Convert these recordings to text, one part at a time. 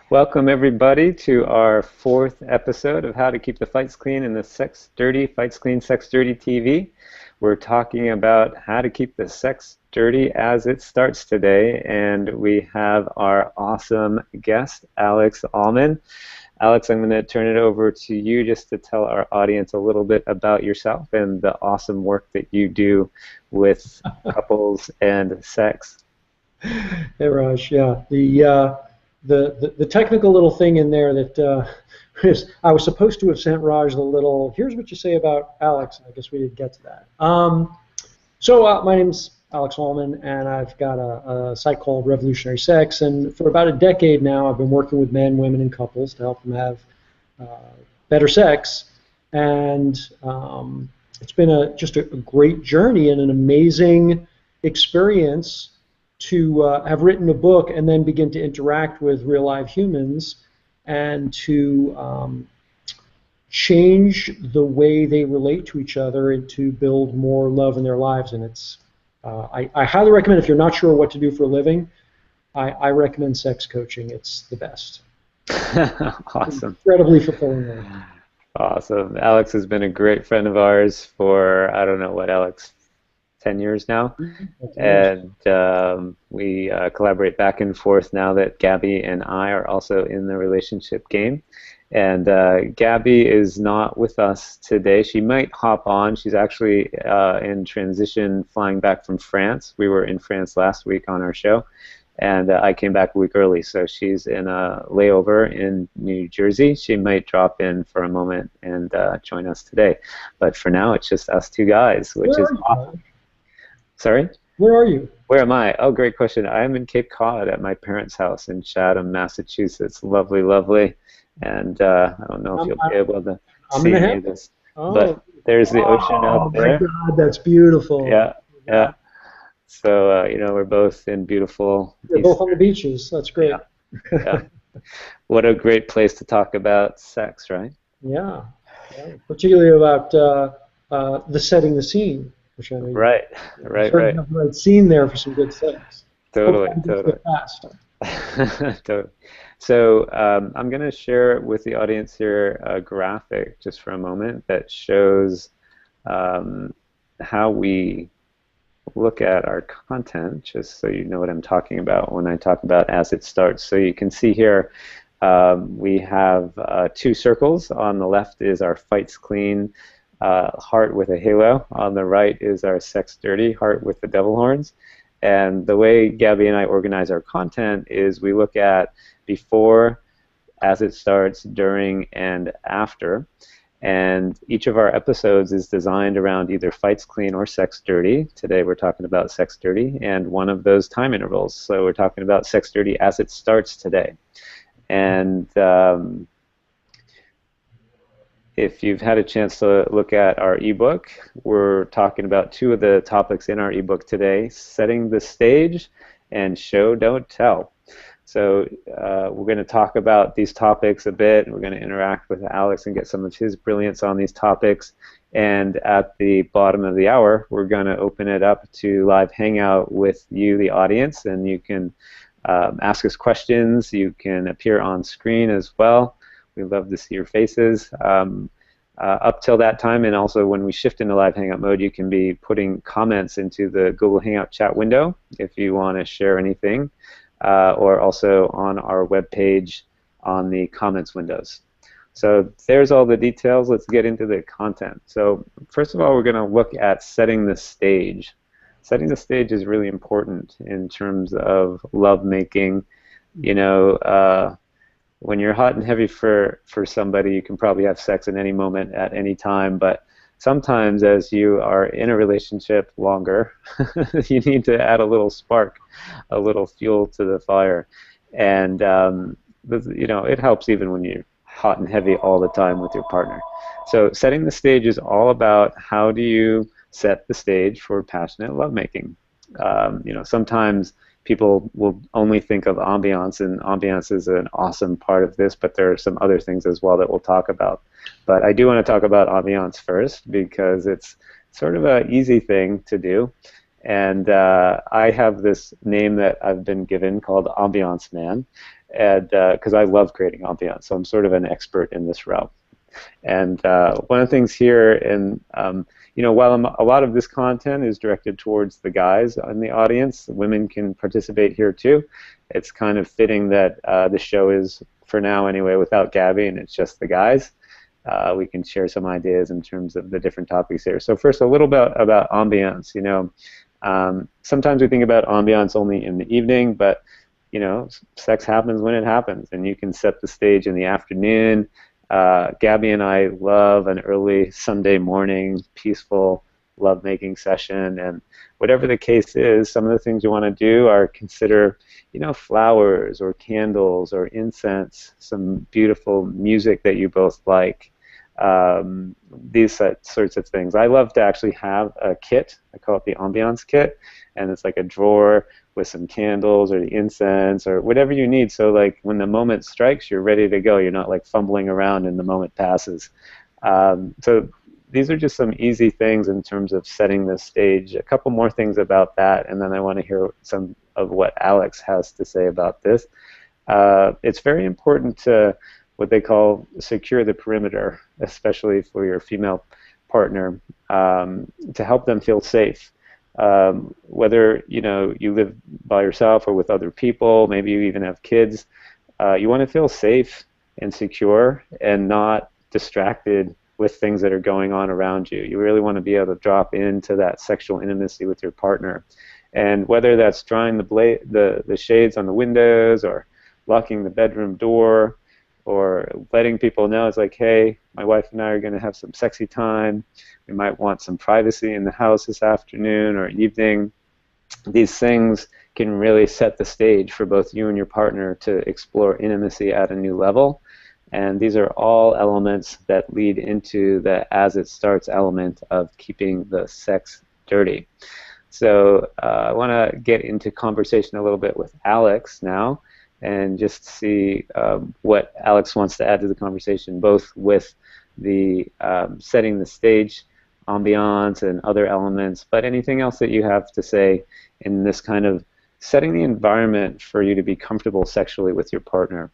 Welcome everybody to our fourth episode of How to Keep the Fights Clean in the Sex Dirty, Fights Clean, Sex Dirty TV. We're talking about how to keep the sex dirty as it starts today, and we have our awesome guest, Alex Allman. Alex, I'm going to turn it over to you just to tell our audience a little bit about yourself and the awesome work that you do with couples and sex. Hey Raj, yeah. The technical little thing in there that is, I was supposed to have sent Raj the little, here's what you say about Alex, and I guess we didn't get to that. My name's Alex Allman, and I've got a site called Revolutionary Sex, and for about a decade now I've been working with men, women, and couples to help them have better sex, and it's been just a great journey and an amazing experience to have written a book and then begin to interact with real live humans and to change the way they relate to each other and to build more love in their lives. And it's I highly recommend, if you're not sure what to do for a living, I recommend sex coaching. It's the best. Awesome. Incredibly fulfilling work. Awesome. Alex has been a great friend of ours for, I don't know what, Alex, 10 years now, and we collaborate back and forth now that Gabby and I are also in the relationship game. And Gabby is not with us today. She might hop on. She's actually in transition, flying back from France. We were in France last week on our show, and I came back a week early, so she's in a layover in New Jersey. She might drop in for a moment and join us today. But for now, it's just us two guys, which is awesome. Sorry? Where are you? Where am I? Oh, great question. I'm in Cape Cod at my parents' house in Chatham, Massachusetts. Lovely, lovely. And I don't know if you'll be able to see any of this. But there's the ocean out there. Oh my God, that's beautiful. Yeah, yeah. So, we're both in beautiful... We're both on the beaches. That's great. Yeah. Yeah. What a great place to talk about sex, right? Yeah. Particularly about the setting the scene. Which I mean, right. The right scene there for some good sex. Totally. Totally. So I'm going to share with the audience here a graphic just for a moment that shows how we look at our content, just so you know what I'm talking about when I talk about as it starts. So you can see here we have two circles. On the left is our Fights Clean heart with a halo. On the right is our Sex Dirty heart with the devil horns. And the way Gabby and I organize our content is we look at before, as it starts, during, and after. And each of our episodes is designed around either Fights Clean or Sex Dirty. Today we're talking about Sex Dirty and one of those time intervals. So we're talking about Sex Dirty as it starts today. And if you've had a chance to look at our ebook, we're talking about two of the topics in our ebook today: setting the stage and show, don't tell. So we're going to talk about these topics a bit. We're going to interact with Alex and get some of his brilliance on these topics. And at the bottom of the hour, we're going to open it up to live hangout with you, the audience, and you can ask us questions. You can appear on screen as well. We love to see your faces. Up till that time, and also when we shift into live hangout mode, you can be putting comments into the Google Hangout chat window if you want to share anything, or also on our webpage on the comments windows. So there's all the details. Let's get into the content. So first of all, we're going to look at setting the stage. Setting the stage is really important in terms of lovemaking. When you're hot and heavy for somebody, you can probably have sex at any moment, at any time, but sometimes as you are in a relationship longer, you need to add a little spark, a little fuel to the fire. And, it helps even when you're hot and heavy all the time with your partner. So setting the stage is all about how do you set the stage for passionate lovemaking. Sometimes people will only think of ambiance, and ambiance is an awesome part of this, but there are some other things as well that we'll talk about. But I do want to talk about ambiance first because it's sort of an easy thing to do, And I have this name that I've been given called Ambiance Man, and because I love creating ambiance, so I'm sort of an expert in this realm. And one of the things here, and while a lot of this content is directed towards the guys in the audience, women can participate here too. It's kind of fitting that the show is, for now anyway, without Gabby, and it's just the guys. We can share some ideas in terms of the different topics here. So first, a little bit about ambiance. Sometimes we think about ambiance only in the evening, but sex happens when it happens, and you can set the stage in the afternoon. Gabby and I love an early Sunday morning peaceful lovemaking session, and whatever the case is, some of the things you want to do are consider, flowers or candles or incense, some beautiful music that you both like, these sorts of things. I love to actually have a kit. I call it the ambiance kit, and it's like a drawer with some candles or the incense or whatever you need, so like when the moment strikes, you're ready to go. You're not like fumbling around and the moment passes. So these are just some easy things in terms of setting the stage. A couple more things about that, and then I want to hear some of what Alex has to say about this. It's very important to what they call secure the perimeter, especially for your female partner, to help them feel safe. Whether you live by yourself or with other people, maybe you even have kids, you want to feel safe and secure and not distracted with things that are going on around you. You really want to be able to drop into that sexual intimacy with your partner. And whether that's drawing the shades on the windows or locking the bedroom door or letting people know, it's like, hey, my wife and I are going to have some sexy time. We might want some privacy in the house this afternoon or evening. These things can really set the stage for both you and your partner to explore intimacy at a new level. And these are all elements that lead into the as it starts element of keeping the sex dirty. So I want to get into conversation a little bit with Alex now and just see what Alex wants to add to the conversation, both with the setting the stage, ambiance, and other elements, but anything else that you have to say in this kind of setting the environment for you to be comfortable sexually with your partner.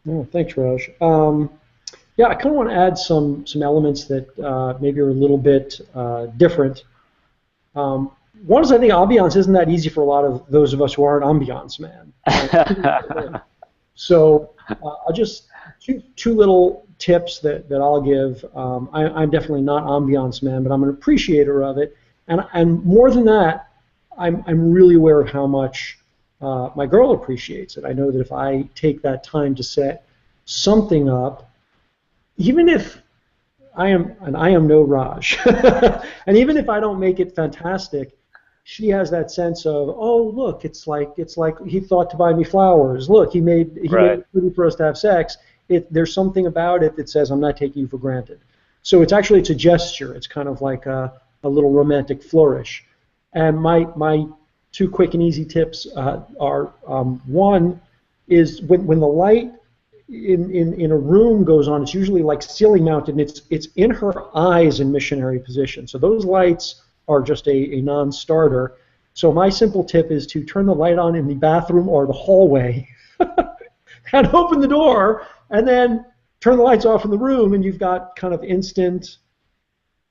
Oh, thanks, Raj. Yeah, I kind of want to add some elements that maybe are a little bit different. One is, I think ambiance isn't that easy for a lot of those of us who aren't ambiance man. So I'll just two little tips that I'll give. I'm definitely not ambiance man, but I'm an appreciator of it, and more than that, I'm really aware of how much my girl appreciates it. I know that if I take that time to set something up, even if I am no Raj, and even if I don't make it fantastic, she has that sense of, oh, look, it's like he thought to buy me flowers. Look, he made it pretty for us to have sex. There's something about it that says I'm not taking you for granted. So it's a gesture. It's kind of like a little romantic flourish. And my two quick and easy tips are one is when the light in a room goes on, it's usually like ceiling mounted, and it's in her eyes in missionary position. So those lights are just a non-starter. So my simple tip is to turn the light on in the bathroom or the hallway and open the door, and then turn the lights off in the room, and you've got kind of instant,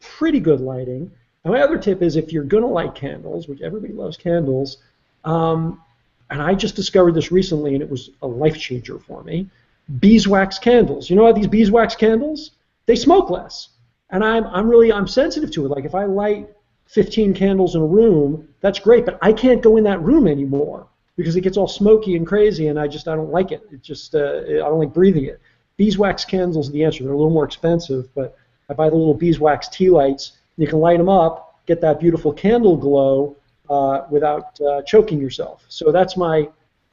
pretty good lighting. And my other tip is, if you're going to light candles, which everybody loves candles, and I just discovered this recently, and it was a life changer for me, beeswax candles. You know how these beeswax candles? They smoke less. And I'm sensitive to it. Like if I light 15 candles in a room, that's great, but I can't go in that room anymore because it gets all smoky and crazy, and I don't like it. It just I don't like breathing it. Beeswax candles are the answer. They're a little more expensive, but I buy the little beeswax tea lights. You can light them up, get that beautiful candle glow without choking yourself. So that's my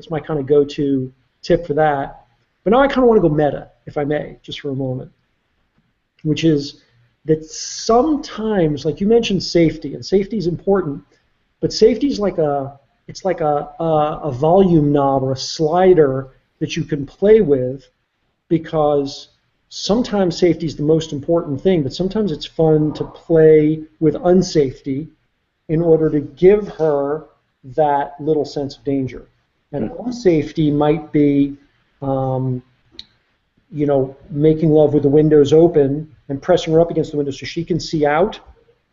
kind of go-to tip for that. But now I kind of want to go meta, if I may, just for a moment, which is that sometimes, like you mentioned, safety, and safety is important, but safety is like a volume knob or a slider that you can play with, because sometimes safety is the most important thing, but sometimes it's fun to play with unsafety in order to give her that little sense of danger. And unsafety might be, making love with the windows open and pressing her up against the window so she can see out,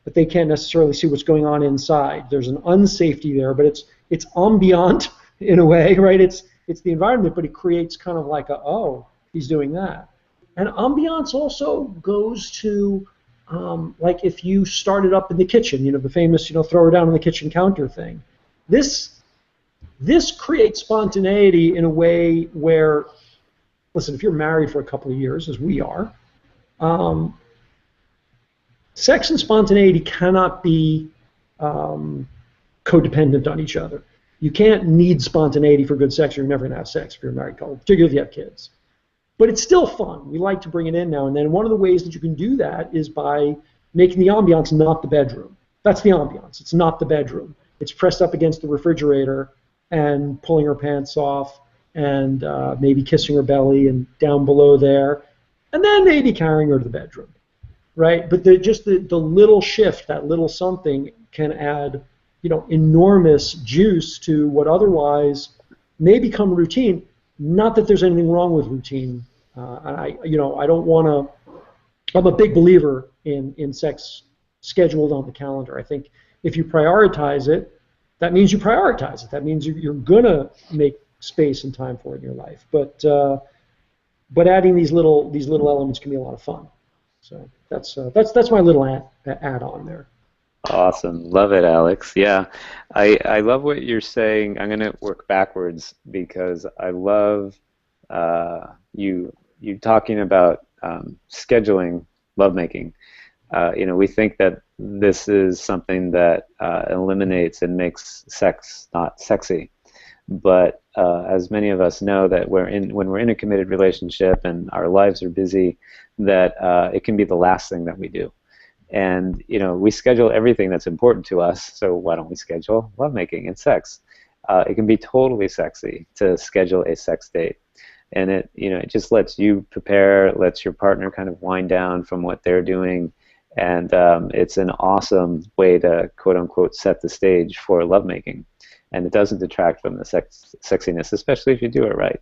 but they can't necessarily see what's going on inside. There's an unsafety there, but it's ambient in a way, right? It's the environment, but it creates kind of like oh, he's doing that. And ambiance also goes to like if you started up in the kitchen, the famous, throw her down on the kitchen counter thing. This creates spontaneity in a way where, listen, if you're married for a couple of years, as we are, sex and spontaneity cannot be codependent on each other. You can't need spontaneity for good sex, or you're never going to have sex if you're a married couple, particularly if you have kids. But it's still fun. We like to bring it in now and then. One of the ways that you can do that is by making the ambiance not the bedroom. That's the ambiance. It's not the bedroom. It's pressed up against the refrigerator and pulling her pants off and maybe kissing her belly and down below there, and then maybe carrying her to the bedroom, right? But just the little shift, that little something can add, enormous juice to what otherwise may become routine. Not that there's anything wrong with routine. I don't want to. I'm a big believer in sex scheduled on the calendar. I think if you prioritize it, that means you prioritize it. That means you're gonna make space and time for it in your life. But adding these little elements can be a lot of fun. So that's my little add on there. Awesome. Love it, Alex. Yeah, I love what you're saying. I'm going to work backwards because I love you talking about scheduling lovemaking. We think that this is something that eliminates and makes sex not sexy. But as many of us know, that when we're in a committed relationship and our lives are busy, that it can be the last thing that we do. And we schedule everything that's important to us, so why don't we schedule lovemaking and sex? It can be totally sexy to schedule a sex date, and it just lets you prepare, lets your partner kind of wind down from what they're doing, and it's an awesome way to quote unquote set the stage for lovemaking, and it doesn't detract from the sexiness, especially if you do it right.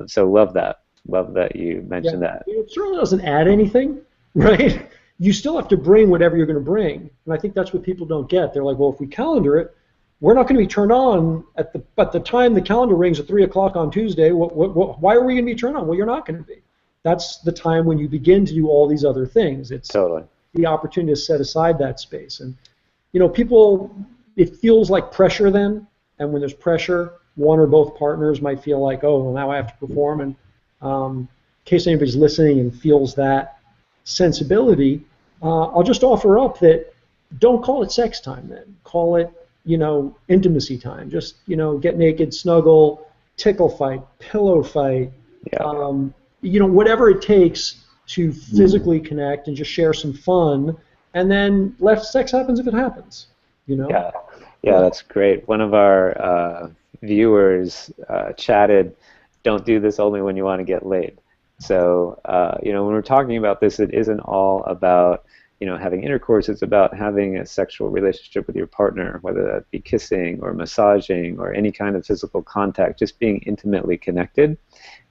So love that you mentioned that. It certainly doesn't add anything, right? You still have to bring whatever you're going to bring, and I think that's what people don't get. They're like, well, if we calendar it, we're not going to be turned on at the time the calendar rings at 3 o'clock on Tuesday. Why are we going to be turned on? Well, you're not going to be. That's the time when you begin to do all these other things. It's totally the opportunity to set aside that space. And people, it feels like pressure then, and when there's pressure, one or both partners might feel like, oh, well, now I have to perform. And in case anybody's listening and feels that sensibility, I'll just offer up that don't call it sex time then. Call it, intimacy time. Just, get naked, snuggle, tickle fight, pillow fight, whatever it takes to physically connect and just share some fun, and then let sex happens if it happens, Yeah, that's great. One of our viewers chatted, don't do this only when you want to get laid. So, when we're talking about this, it isn't all about, having intercourse. It's about having a sexual relationship with your partner, whether that be kissing or massaging or any kind of physical contact, just being intimately connected.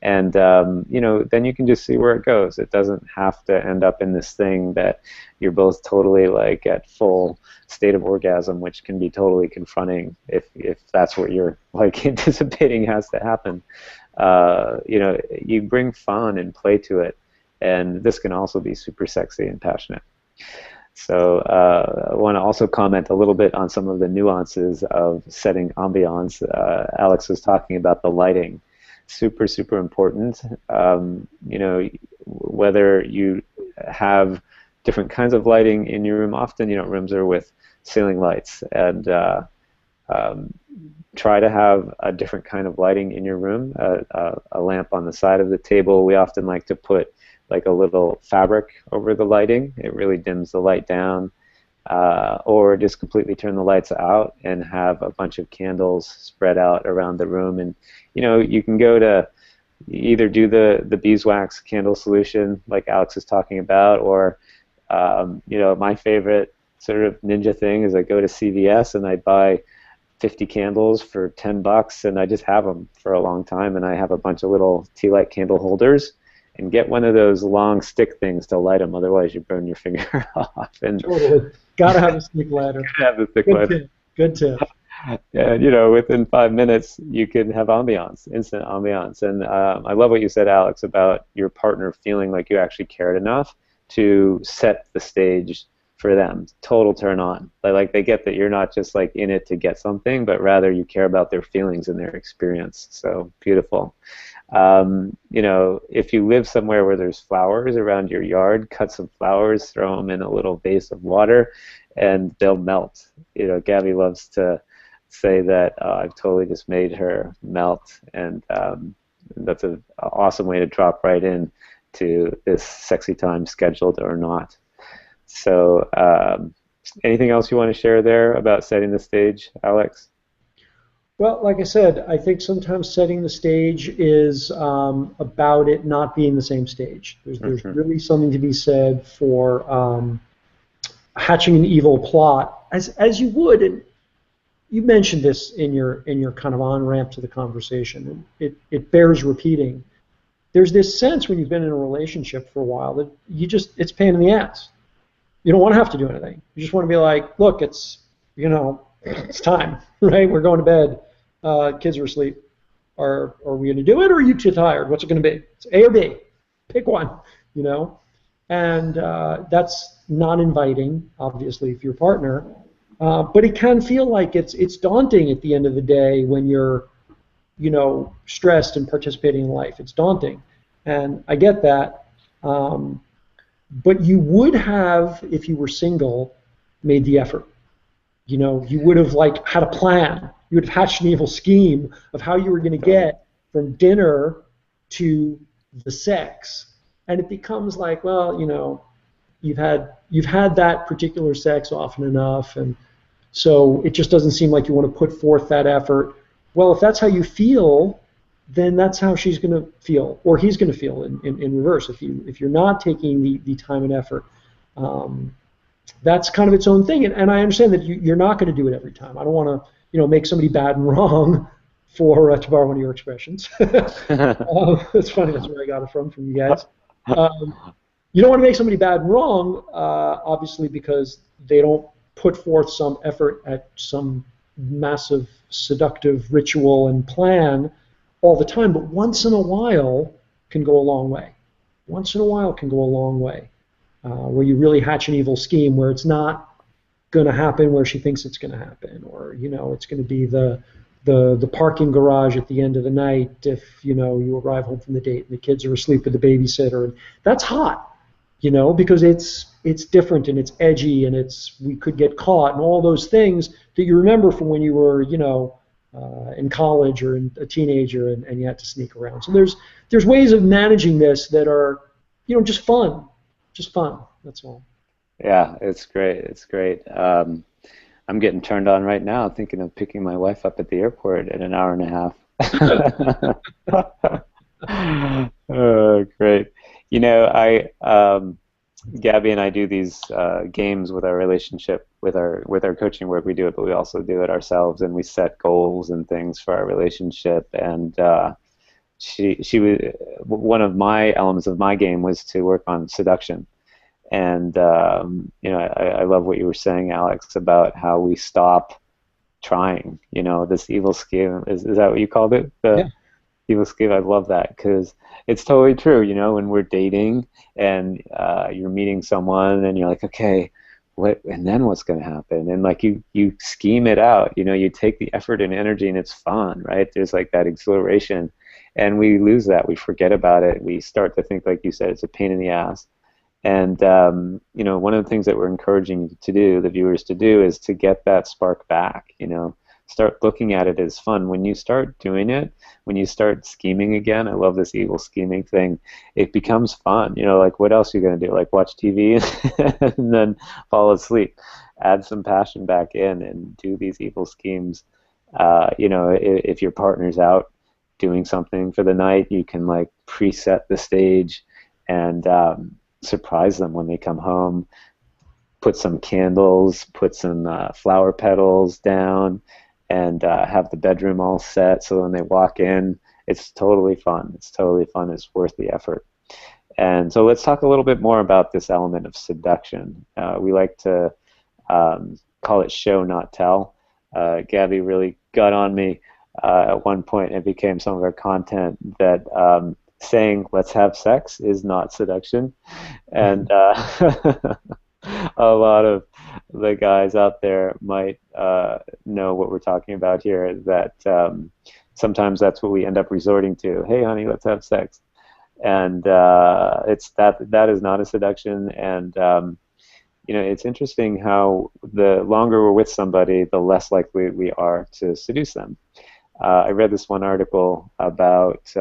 And, then you can just see where it goes. It doesn't have to end up in this thing that you're both totally like at full state of orgasm, which can be totally confronting if that's what you're like anticipating has to happen. You bring fun and play to it, and this can also be super sexy and passionate. So I want to also comment a little bit on some of the nuances of setting ambiance. Alex was talking about the lighting. Super, super important. Whether you have different kinds of lighting in your room, often, rooms are with ceiling lights, and try to have a different kind of lighting in your room, a lamp on the side of the table. We often like to put like a little fabric over the lighting. It really dims the light down. Or just completely turn the lights out and have a bunch of candles spread out around the room. And you can go to either do the beeswax candle solution like Alex is talking about, or my favorite sort of ninja thing is I go to CVS and I buy 50 candles for $10, and I just have them for a long time, and I have a bunch of little tea light candle holders, and get one of those long stick things to light them, otherwise you burn your finger off. And Totally. Gotta have a stick lighter. have the stick Good lighter. tip. Good tip. And within 5 minutes you can have ambiance, instant ambiance. And I love what you said, Alex, about your partner feeling like you actually cared enough to set the stage for them. Total turn on. Like they get that you're not just like in it to get something, but rather you care about their feelings and their experience. So beautiful. If you live somewhere where there's flowers around your yard, cut some flowers, throw them in a little vase of water, and they'll melt. Gabby loves to say that I've totally just made her melt, and that's an awesome way to drop right in to this sexy time, scheduled or not. So anything else you want to share there about setting the stage, Alex? Well, like I said, I think sometimes setting the stage is about it not being the same stage. There's really something to be said for hatching an evil plot, as you would, and you mentioned this in your kind of on-ramp to the conversation. It bears repeating. There's this sense when you've been in a relationship for a while that it's a pain in the ass. You don't want to have to do anything. You just want to be like, look, it's time, right? We're going to bed. Kids are asleep. Are we going to do it, or are you too tired? What's it going to be? It's A or B. Pick one, And that's not inviting, obviously, for your partner. But it can feel like it's daunting at the end of the day when you're, stressed and participating in life. It's daunting, and I get that. But you would have, if you were single, made the effort. You would have had a plan. You would have hatched an evil scheme of how you were going to get from dinner to the sex, and it becomes like, well, you've had that particular sex often enough, and so it just doesn't seem like you want to put forth that effort. Well, if that's how you feel, then that's how she's going to feel, or he's going to feel in reverse. If you're not taking the time and effort, that's kind of its own thing. And I understand that you're not going to do it every time. I don't want to make somebody bad and wrong, to borrow one of your expressions. It's funny. That's where I got it from you guys. You don't want to make somebody bad and wrong, obviously, because they don't put forth some effort at some massive seductive ritual and plan all the time, but once in a while can go a long way. Once in a while can go a long way, where you really hatch an evil scheme where it's not going to happen where she thinks it's going to happen, or it's going to be the parking garage at the end of the night if you arrive home from the date and the kids are asleep with the babysitter, and that's hot, because it's different and it's edgy and we could get caught and all those things that you remember from when you were in college or a teenager and you had to sneak around. So there's ways of managing this that are just fun. That's all. Yeah, it's great. It's great. I'm getting turned on right now thinking of picking my wife up at the airport in an hour and a half. Oh, great. Gabby and I do these games with our relationship, with our coaching work. We do it, but we also do it ourselves, and we set goals and things for our relationship. And she was one of my elements of my game was to work on seduction. And I love what you were saying, Alex, about how we stop trying. This evil scheme, is that what you called it? Yeah. Evil scheme. I love that because it's totally true. When we're dating and you're meeting someone and you're like, okay, what? And then what's going to happen? And you scheme it out. You take the effort and energy, and it's fun, right? There's that exhilaration, and we lose that. We forget about it. We start to think, like you said, it's a pain in the ass. And one of the things that we're encouraging you to do, the viewers to do, is to get that spark back. Start looking at it as fun. When you start doing it, when you start scheming again, I love this evil scheming thing, it becomes fun. What else are you going to do? Watch TV and then fall asleep. Add some passion back in and do these evil schemes. If your partner's out doing something for the night, you can preset the stage and surprise them when they come home. put some candles, put some flower petals down, and have the bedroom all set so when they walk in, it's totally fun. It's totally fun. It's worth the effort. And so let's talk a little bit more about this element of seduction. We like to call it show, not tell. Gabby really got on me at one point, and it became some of our content that saying let's have sex is not seduction. And a lot of the guys out there might know what we're talking about here, that sometimes that's what we end up resorting to. Hey honey, let's have sex. And it's that is not a seduction. And it's interesting how the longer we're with somebody, the less likely we are to seduce them. I read this one article about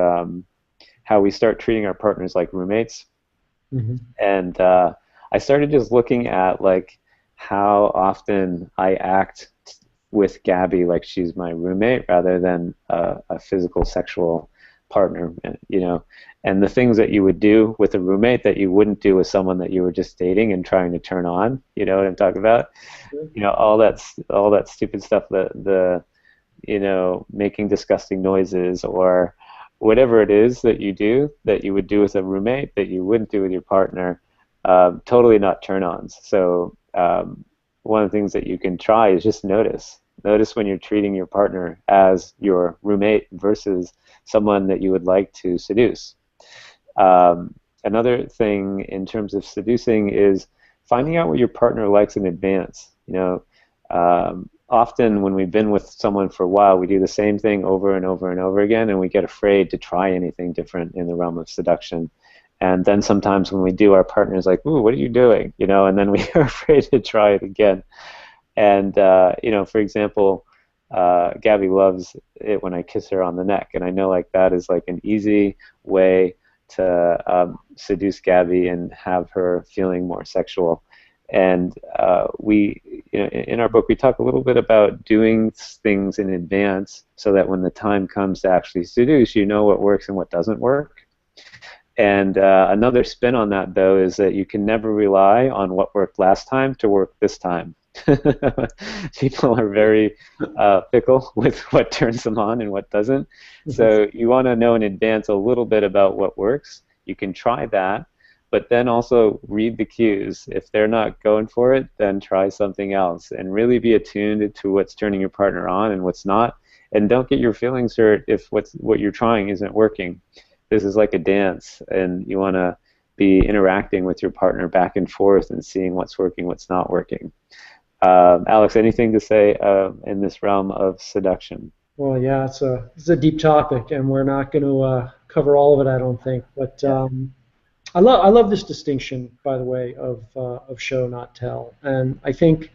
how we start treating our partners like roommates. Mm-hmm. And I started just looking at like how often I act with Gabby like she's my roommate rather than a physical sexual partner, and the things that you would do with a roommate that you wouldn't do with someone that you were just dating and trying to turn on. You know what I'm talking about? Sure. All that stupid stuff, the making disgusting noises or whatever it is that you do that you would do with a roommate that you wouldn't do with your partner. Totally not turn-ons. So one of the things that you can try is just notice when you're treating your partner as your roommate versus someone that you would like to seduce. Another thing in terms of seducing is finding out what your partner likes in advance. Often when we've been with someone for a while, we do the same thing over and over and over again, and we get afraid to try anything different in the realm of seduction. And then sometimes when we do, our partner's like, ooh, what are you doing? And then we are afraid to try it again. And, for example, Gabby loves it when I kiss her on the neck. And I know like that is like an easy way to seduce Gabby and have her feeling more sexual. And in our book, we talk a little bit about doing things in advance so that when the time comes to actually seduce, you know what works and what doesn't work. And another spin on that, though, is that you can never rely on what worked last time to work this time. People are very fickle with what turns them on and what doesn't. So you want to know in advance a little bit about what works. You can try that, but then also read the cues. If they're not going for it, then try something else and really be attuned to what's turning your partner on and what's not. And don't get your feelings hurt if what you're trying isn't working. This is like a dance, and you want to be interacting with your partner back and forth and seeing what's working, what's not working. Alex, anything to say in this realm of seduction? Well, yeah, it's a deep topic, and we're not going to cover all of it, I don't think. But I love this distinction, by the way, of show, not tell, and I think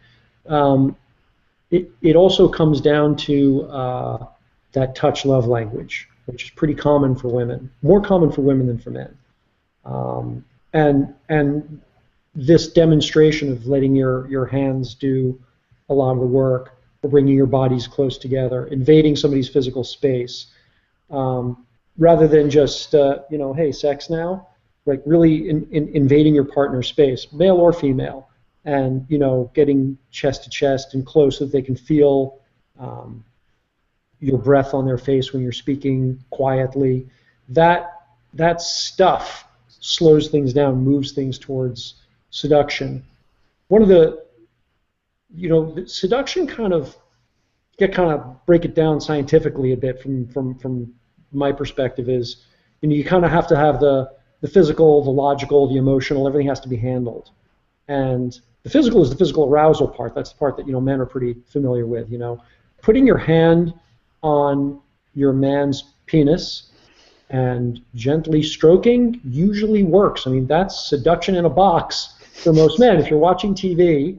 it also comes down to that touch love language, which is pretty common for women, more common for women than for men. And this demonstration of letting your hands do a lot of the work, or bringing your bodies close together, invading somebody's physical space, rather than just hey, sex now, like really invading your partner's space, male or female, and getting chest to chest and close so that they can feel your breath on their face when you're speaking quietly. That stuff slows things down, moves things towards seduction. One of the seduction kind of break it down scientifically a bit from my perspective is, you kind of have to have the physical, the logical, the emotional, everything has to be handled. And the physical is the physical arousal part. That's the part that men are pretty familiar with. Putting your hand on your man's penis and gently stroking usually works. I mean, that's seduction in a box for most men. If you're watching TV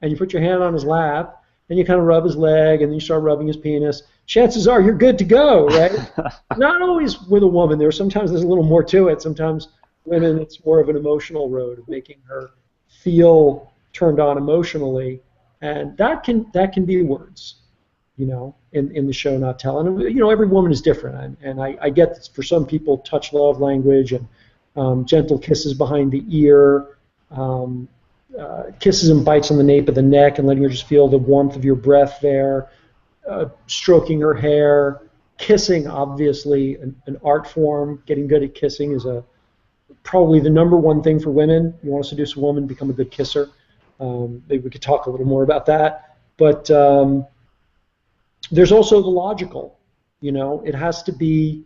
and you put your hand on his lap and you kind of rub his leg and then you start rubbing his penis, chances are you're good to go, right? Not always with a woman. Sometimes there's a little more to it. Sometimes women, it's more of an emotional road of making her feel turned on emotionally, and that can be words. In the show, not tell. And every woman is different, and I get that for some people, touch love language and gentle kisses behind the ear, kisses and bites on the nape of the neck and letting her just feel the warmth of your breath there, stroking her hair, kissing, obviously, an art form. Getting good at kissing is probably the number one thing for women. You want to seduce a woman, become a good kisser. Maybe we could talk a little more about that. But there's also the logical. It has to be,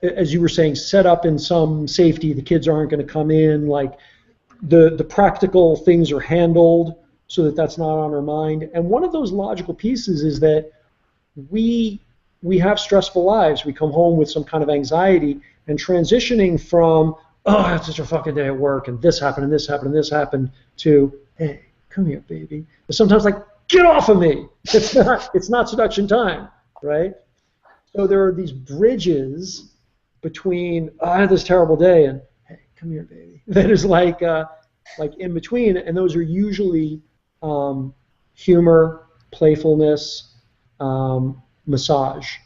as you were saying, set up in some safety. The kids aren't going to come in. Like the practical things are handled so that that's not on our mind. And one of those logical pieces is that we have stressful lives. We come home with some kind of anxiety, and transitioning from, oh, I had such a fucking day at work, and this happened, and this happened, and this happened, to, hey, come here, baby. It's sometimes like, get off of me. It's not seduction time, right? So there are these bridges between, oh, I had this terrible day, and, hey, come here, baby. That is like in between, and those are usually humor, playfulness, massage,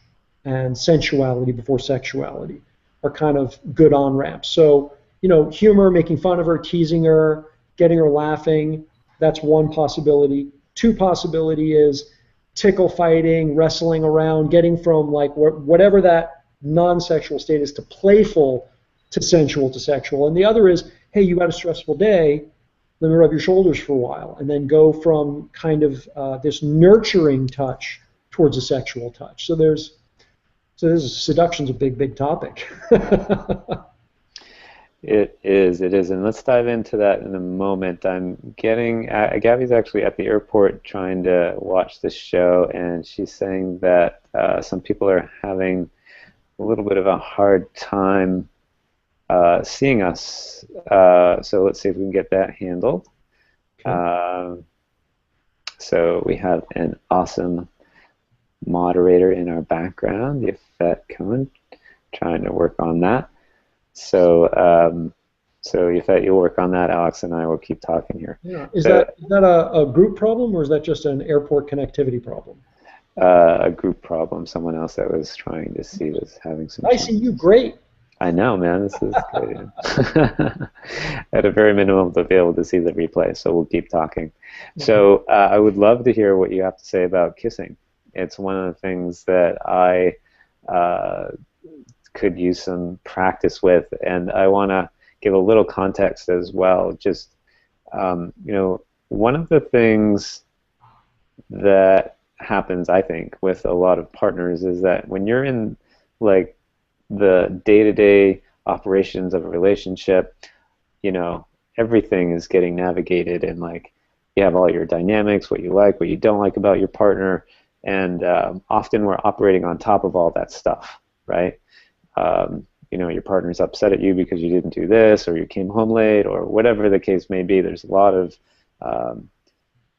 and sensuality before sexuality are kind of good on-ramps. So, humor, making fun of her, teasing her, getting her laughing, that's one possibility. Two possibility is tickle fighting, wrestling around, getting from like whatever that non-sexual state is to playful to sensual to sexual. And the other is, hey, you had a stressful day, let me rub your shoulders for a while, and then go from kind of this nurturing touch towards a sexual touch. So seduction's a big, big topic. It is, and let's dive into that in a moment. Gabby's actually at the airport trying to watch this show, and she's saying that some people are having a little bit of a hard time seeing us. So let's see if we can get that handled. Okay. So we have an awesome moderator in our background, Yvette Cohen, trying to work on that. So Yvette, you'll work on that. Alex and I will keep talking here. Yeah. Is that a group problem, or is that just an airport connectivity problem? A group problem. Someone else that was trying to see was having some. I see you. Great. I know, man. This is great. At a very minimum, they'll be able to see the replay, so we'll keep talking. Mm-hmm. So I would love to hear what you have to say about kissing. It's one of the things that I could use some practice with, and I want to give a little context as well. Just, one of the things that happens, I think, with a lot of partners is that when you're in, like, the day-to-day operations of a relationship, everything is getting navigated, and, like, you have all your dynamics, what you like, what you don't like about your partner, and often we're operating on top of all that stuff, right? Your partner's upset at you because you didn't do this, or you came home late, or whatever the case may be. There's a lot of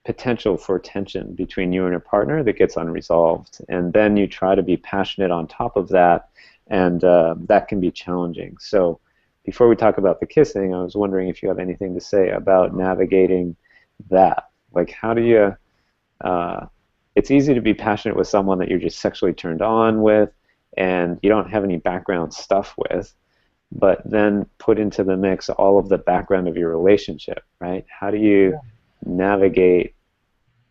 potential for tension between you and your partner that gets unresolved, and then you try to be passionate on top of that, and that can be challenging. So before we talk about the kissing, I was wondering if you have anything to say about navigating that. Like, how do you it's easy to be passionate with someone that you're just sexually turned on with and you don't have any background stuff with, but then put into the mix all of the background of your relationship, right? How do you navigate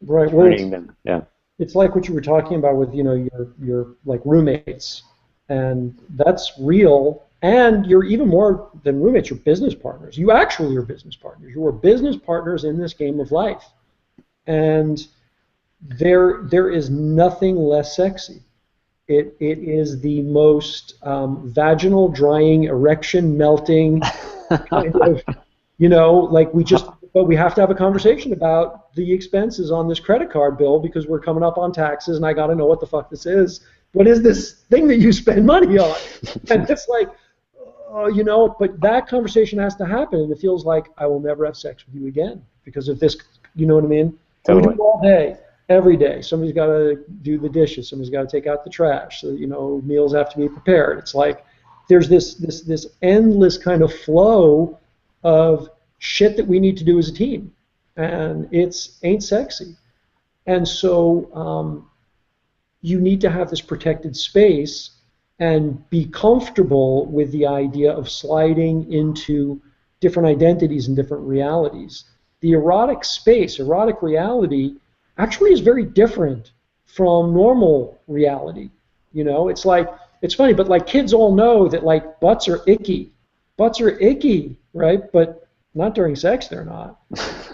turning them? Yeah. It's like what you were talking about with, your like roommates, and that's real. And you're even more than roommates, you're business partners. You actually are business partners. You are business partners in this game of life. And there is nothing less sexy. It is the most vaginal, drying, erection melting kind of, but we have to have a conversation about the expenses on this credit card bill because we're coming up on taxes and I got to know what the fuck this is. What is this thing that you spend money on? And it's like, but that conversation has to happen, and it feels like I will never have sex with you again because of this, you know what I mean? Totally. We do it all day, every day. Somebody's got to do the dishes. Somebody's got to take out the trash. So, meals have to be prepared. It's like there's this endless kind of flow of shit that we need to do as a team, and ain't sexy. And so you need to have this protected space and be comfortable with the idea of sliding into different identities and different realities. The erotic space, erotic reality, actually is very different from normal reality. You know, it's like, it's funny, but like kids all know that like butts are icky. Butts are icky, right? But not during sex, they're not,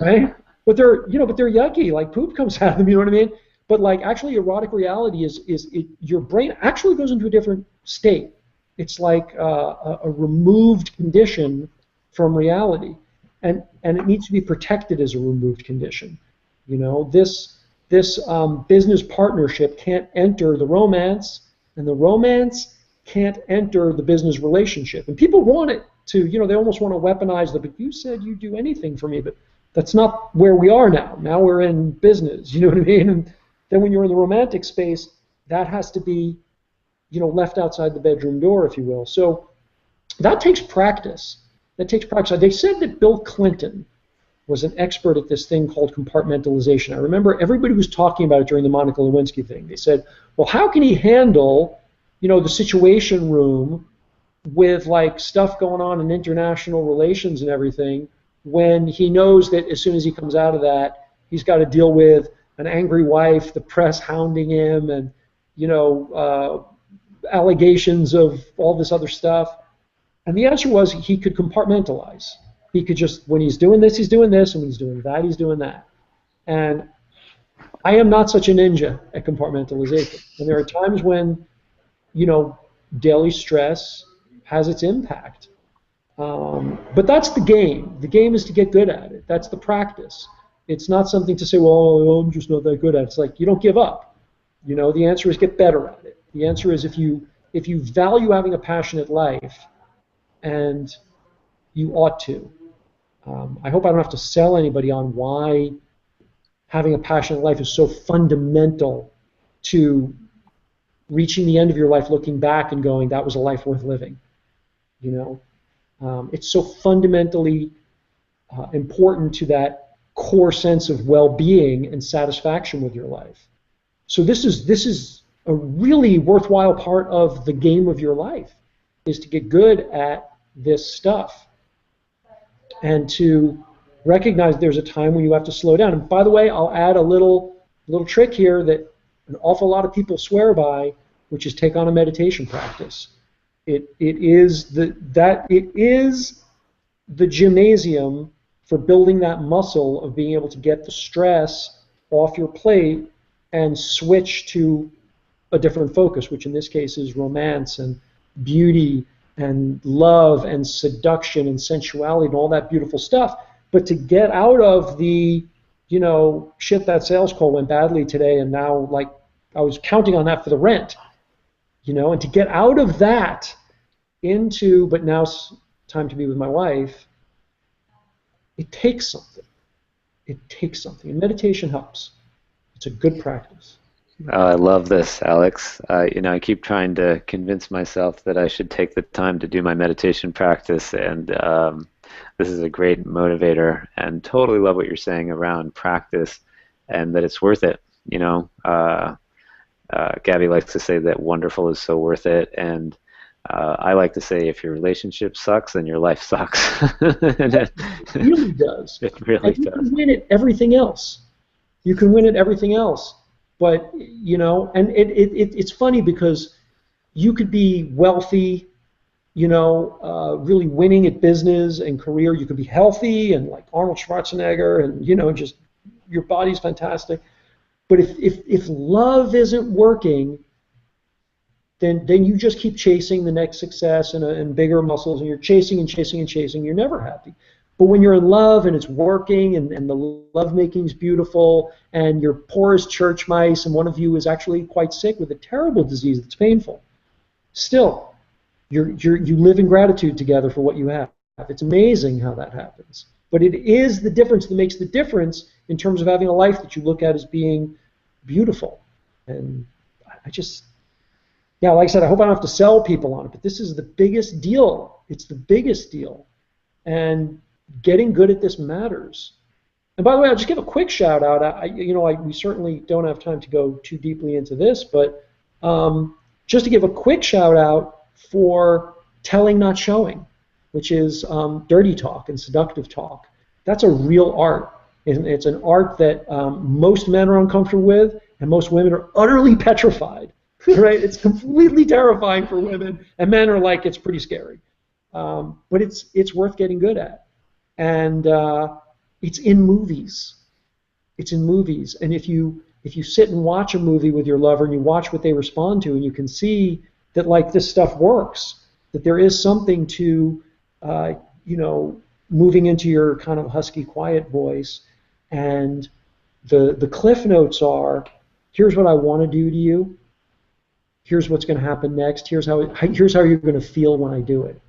right? But they're, you know, but they're yucky. Like poop comes out of them. You know what I mean? But like actually, erotic reality is your brain actually goes into a different state. It's like a removed condition from reality, and it needs to be protected as a removed condition. You know, this business partnership can't enter the romance, and the romance can't enter the business relationship. And people want it to, you know, they almost want to weaponize the, but you said you'd do anything for me, but that's not where we are now. Now we're in business, you know what I mean? And then when you're in the romantic space, that has to be, you know, left outside the bedroom door, if you will. So that takes practice. That takes practice. They said that Bill Clinton was an expert at this thing called compartmentalization. I remember everybody was talking about it during the Monica Lewinsky thing. They said, well, how can he handle, you know, the Situation Room with like stuff going on in international relations and everything when he knows that as soon as he comes out of that, he's got to deal with an angry wife, the press hounding him, and, you know, allegations of all this other stuff. And the answer was he could compartmentalize. He could just, when he's doing this, he's doing this, and when he's doing that, he's doing that. And I am not such a ninja at compartmentalization. And there are times when, you know, daily stress has its impact. But that's the game. The game is to get good at it. That's the practice. It's not something to say, well, I'm just not that good at it. It's like, you don't give up. You know, the answer is get better at it. The answer is if you value having a passionate life, and you ought to. I hope I don't have to sell anybody on why having a passionate life is so fundamental to reaching the end of your life, looking back and going, that was a life worth living. You know, it's so fundamentally important to that core sense of well-being and satisfaction with your life. So this is a really worthwhile part of the game of your life, is to get good at this stuff and to recognize there's a time when you have to slow down. And by the way, I'll add a little trick here that an awful lot of people swear by, which is take on a meditation practice. It is the gymnasium for building that muscle of being able to get the stress off your plate and switch to a different focus, which in this case is romance and beauty and love and seduction and sensuality and all that beautiful stuff. But to get out of the, you know, shit, that sales call went badly today, and now, like, I was counting on that for the rent, you know, and to get out of that into, but now it's time to be with my wife, it takes something. It takes something. And meditation helps. It's a good practice. I love this, Alex. You know, I keep trying to convince myself that I should take the time to do my meditation practice, and this is a great motivator, and totally love what you're saying around practice and that it's worth it. You know, Gabby likes to say that wonderful is so worth it, and I like to say if your relationship sucks, then your life sucks. It really does. It really does. You can win at everything else. You can win at everything else. But, you know, and it's funny because you could be wealthy, you know, really winning at business and career. You could be healthy and like Arnold Schwarzenegger and, you know, just your body's fantastic. But if love isn't working, then you just keep chasing the next success and bigger muscles, and you're chasing and chasing and chasing. You're never happy. But when you're in love and it's working and the lovemaking is beautiful and you're poor as church mice and one of you is actually quite sick with a terrible disease that's painful, still, you live in gratitude together for what you have. It's amazing how that happens. But it is the difference that makes the difference in terms of having a life that you look at as being beautiful. And I just, yeah, like I said, I hope I don't have to sell people on it, but this is the biggest deal. It's the biggest deal. And getting good at this matters. And by the way, I'll just give a quick shout out. We certainly don't have time to go too deeply into this, but just to give a quick shout out for telling, not showing. which is dirty talk and seductive talk. That's a real art. It's an art that most men are uncomfortable with, and most women are utterly petrified. Right? It's completely terrifying for women, and men are like, it's pretty scary. But it's worth getting good at, and it's in movies. It's in movies, and if you sit and watch a movie with your lover and you watch what they respond to, and you can see that like this stuff works, that there is something to moving into your kind of husky, quiet voice, and the cliff notes are, here's what I want to do to you. Here's what's going to happen next. Here's how you're going to feel when I do it.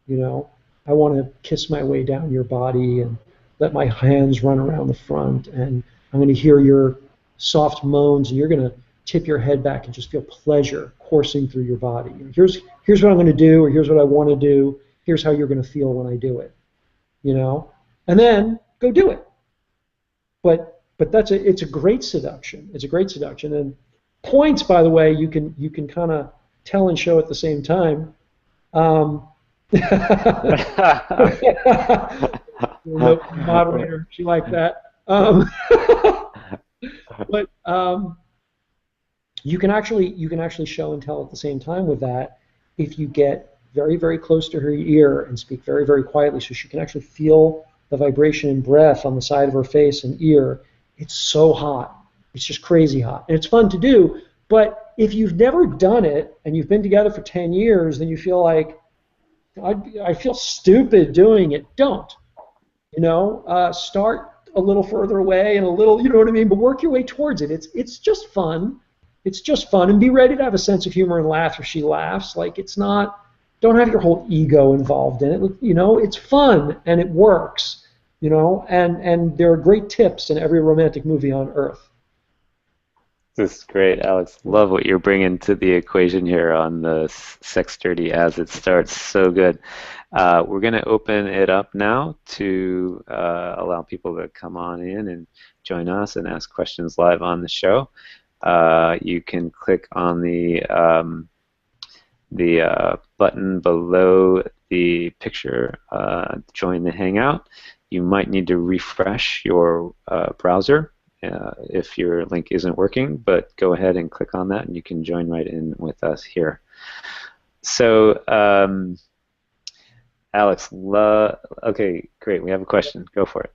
I want to kiss my way down your body and let my hands run around the front, and I'm going to hear your soft moans, and you're going to tip your head back and just feel pleasure coursing through your body. And here's what I'm going to do, or here's what I want to do. Here's how you're going to feel when I do it. And then go do it. But it's a great seduction. It's a great seduction. And points, by the way, you can kind of tell and show at the same time. Moderator, she liked that. But you can actually show and tell at the same time with that if you get very, very close to her ear and speak very, very quietly, so she can actually feel the vibration and breath on the side of her face and ear. It's so hot. It's just crazy hot. And it's fun to do, but if you've never done it and you've been together for 10 years, then you feel like, I feel stupid doing it. Don't. Start a little further away and a little, you know what I mean? But work your way towards it. It's just fun. It's just fun, and be ready to have a sense of humor and laugh if she laughs. Like, it's not, don't have your whole ego involved in it. It's fun and it works. And there are great tips in every romantic movie on earth. This is great, Alex. Love what you're bringing to the equation here on the Sex Dirty as it starts. So good. We're going to open it up now to allow people to come on in and join us and ask questions live on the show. You can click on the button below the picture, join the Hangout. You might need to refresh your browser if your link isn't working, but go ahead and click on that and you can join right in with us here. So, Alex, okay, great, we have a question. Go for it.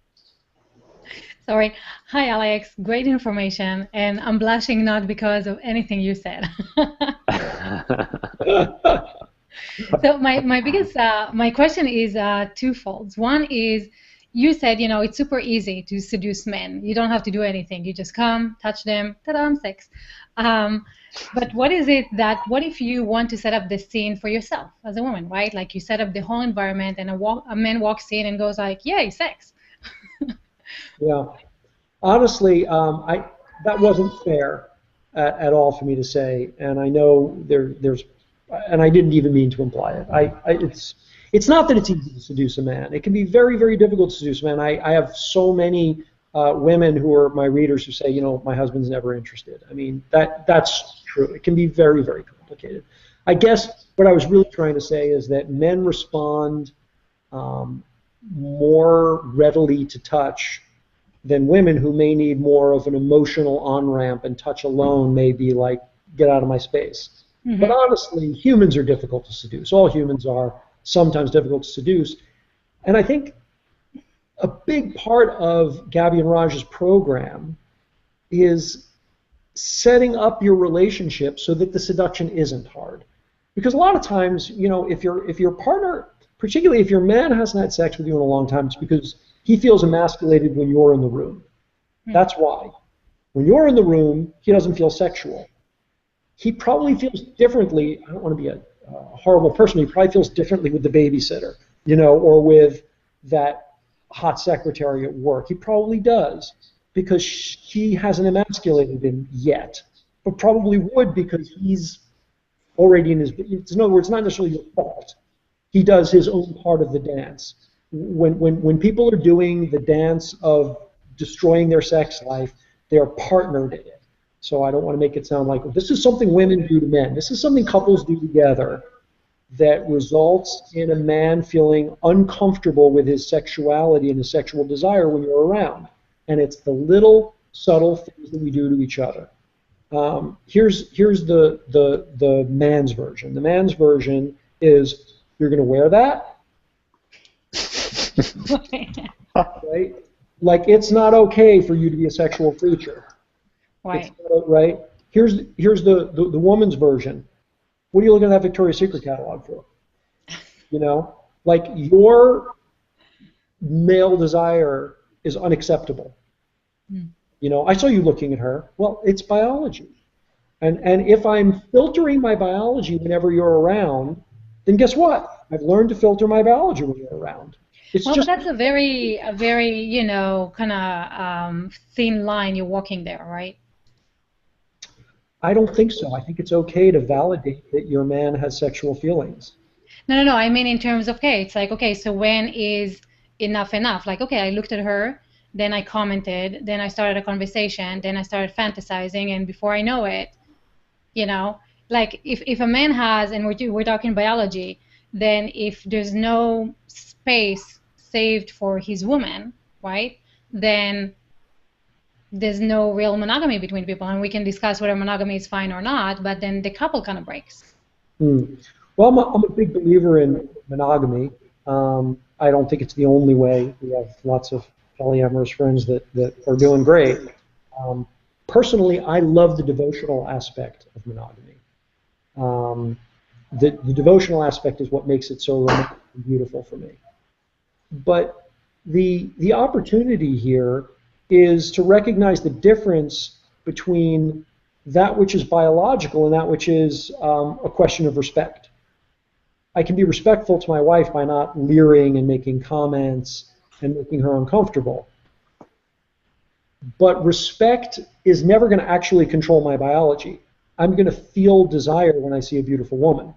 Sorry. Hi, Alex. Great information, and I'm blushing not because of anything you said. So my question is twofold. One is, you said, it's super easy to seduce men. You don't have to do anything. You just come, touch them, ta-da, sex. But what if you want to set up the scene for yourself as a woman, right? Like, you set up the whole environment, and a man walks in and goes like, yay, sex. Yeah. Honestly, that wasn't fair at all for me to say, and I know there's, and I didn't even mean to imply it. It's not that it's easy to seduce a man. It can be very, very difficult to seduce a man. I have so many women who are my readers who say, my husband's never interested. I mean, that's true. It can be very, very complicated. I guess what I was really trying to say is that men respond more readily to touch than women, who may need more of an emotional on-ramp, and touch alone may be like, get out of my space. Mm-hmm. But honestly, humans are difficult to seduce. All humans are sometimes difficult to seduce. And I think a big part of Gabby and Raj's program is setting up your relationship so that the seduction isn't hard. Because a lot of times, if your partner, particularly if your man hasn't had sex with you in a long time, it's because he feels emasculated when you're in the room. That's why. When you're in the room, he doesn't feel sexual. He probably feels differently. I don't want to be a horrible person. He probably feels differently with the babysitter, or with that hot secretary at work. He probably does, because she hasn't emasculated him yet, but probably would, because he's already in his. In other words, it's not necessarily your fault. He does his own part of the dance. When people are doing the dance of destroying their sex life, they are partnered in it. So I don't want to make it sound like, well, this is something women do to men. This is something couples do together that results in a man feeling uncomfortable with his sexuality and his sexual desire when you're around. And it's the little subtle things that we do to each other. Here's the man's version. The man's version is, you're going to wear that? Right? Like, it's not okay for you to be a sexual creature. Right. Right? Here's the woman's version. What are you looking at that Victoria's Secret catalog for? You know? Like, your male desire is unacceptable. You know, I saw you looking at her. Well, it's biology. And if I'm filtering my biology whenever you're around, then guess what? I've learned to filter my biology when you're around. It's Well, just, that's a very, you know, kind of thin line you're walking there, right? I don't think so. I think it's okay to validate that your man has sexual feelings. No. I mean, in terms of, okay, it's like, okay, so when is enough enough? Like, okay, I looked at her, then I commented, then I started a conversation, then I started fantasizing, and before I know it, you know, like if a man has, and we're talking biology, then if there's no space saved for his woman, right, then there's no real monogamy between people, and we can discuss whether monogamy is fine or not, but then the couple kind of breaks. Well, I'm a big believer in monogamy. I don't think it's the only way. We have lots of polyamorous friends that are doing great. Personally, I love the devotional aspect of monogamy. The devotional aspect is what makes it so romantic and beautiful for me. But the opportunity here is to recognize the difference between that which is biological and that which is a question of respect. I can be respectful to my wife by not leering and making comments and making her uncomfortable. But respect is never going to actually control my biology. I'm going to feel desire when I see a beautiful woman.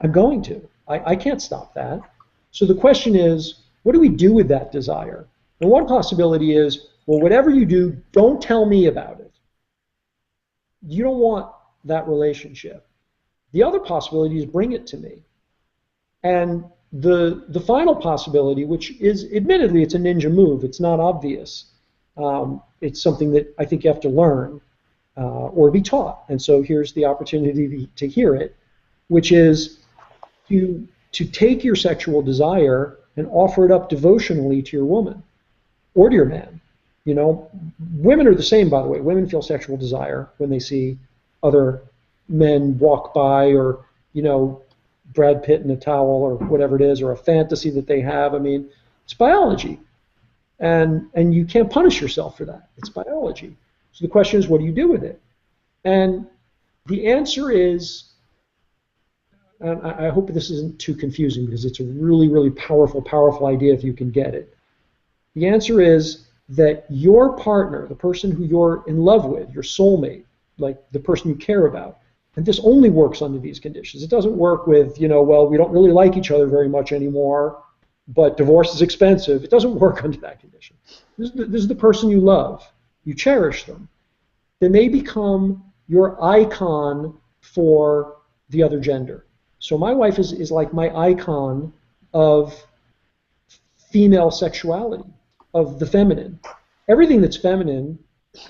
I'm going to. I can't stop that. So the question is, what do we do with that desire? And one possibility is, well, whatever you do, don't tell me about it. You don't want that relationship. The other possibility is bring it to me. And the final possibility, which is, admittedly, it's a ninja move. It's not obvious. It's something that I think you have to learn or be taught. And so here's the opportunity to hear it, which is to take your sexual desire and offer it up devotionally to your woman or to your man. You know, women are the same, by the way. Women feel sexual desire when they see other men walk by, or, you know, Brad Pitt in a towel or whatever it is, or a fantasy that they have. I mean, it's biology. And you can't punish yourself for that. It's biology. So the question is, what do you do with it? And the answer is, and I hope this isn't too confusing because it's a really, really powerful idea if you can get it. The answer is that your partner, the person who you're in love with, your soulmate, like the person you care about, and this only works under these conditions. It doesn't work with, you know, well, we don't really like each other very much anymore, but divorce is expensive. It doesn't work under that condition. This is the person you love. You cherish them. Then they become your icon for the other gender. So my wife is like my icon of female sexuality, of the feminine. Everything that's feminine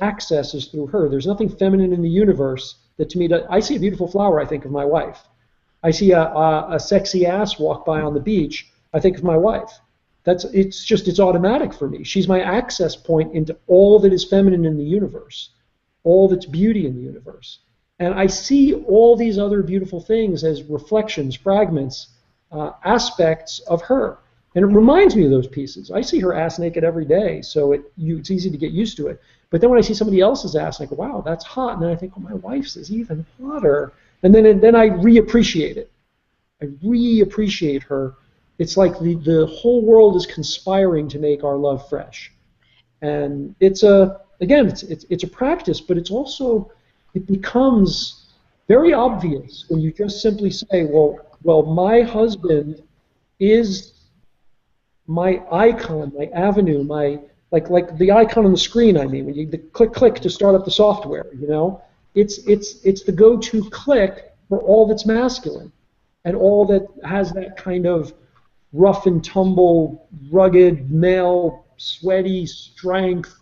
accesses through her. There's nothing feminine in the universe that, to me, I see a beautiful flower, I think of my wife. I see a sexy ass walk by on the beach, I think of my wife. It's automatic for me. She's my access point into all that is feminine in the universe, all that's beauty in the universe. And I see all these other beautiful things as reflections, fragments, aspects of her. And it reminds me of those pieces. I see her ass naked every day, so it's easy to get used to it. But then when I see somebody else's ass, I go, wow, that's hot. And then I think, oh, my wife's is even hotter. And then I reappreciate it. I reappreciate her. It's like the whole world is conspiring to make our love fresh. And it's a practice, but it's also, it becomes very obvious when you just simply say, well, my husband is my icon, my avenue, my like the icon on the screen. I mean, when you click to start up the software, you know, it's the go-to click for all that's masculine. and all that has that kind of rough and tumble, rugged, male, sweaty strength,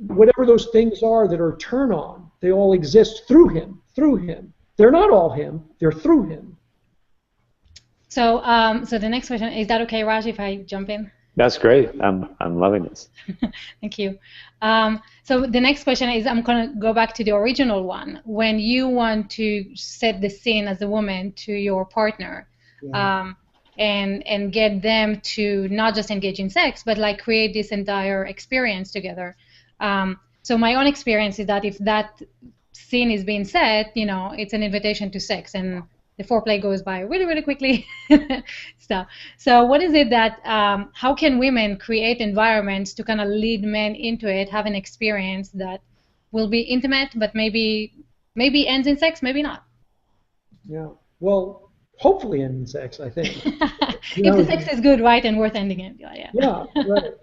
whatever those things are that are turn on, they all exist through him, through him. They're not all him, they're through him. So, so the next question, is that okay, Raj, if I jump in? That's great. I'm loving this. Thank you. So the next question is, I'm going to go back to the original one. When you want to set the scene as a woman to your partner, Yeah. and get them to not just engage in sex, but like create this entire experience together. So my own experience is that if that scene is being set, you know, it's an invitation to sex, and the foreplay goes by really, really quickly. So what is it that, how can women create environments to kind of lead men into it, have an experience that will be intimate, but maybe ends in sex, maybe not? Yeah. Well, hopefully end in sex, I think. If the sex is good, right, and worth ending it. Yeah. Yeah, right.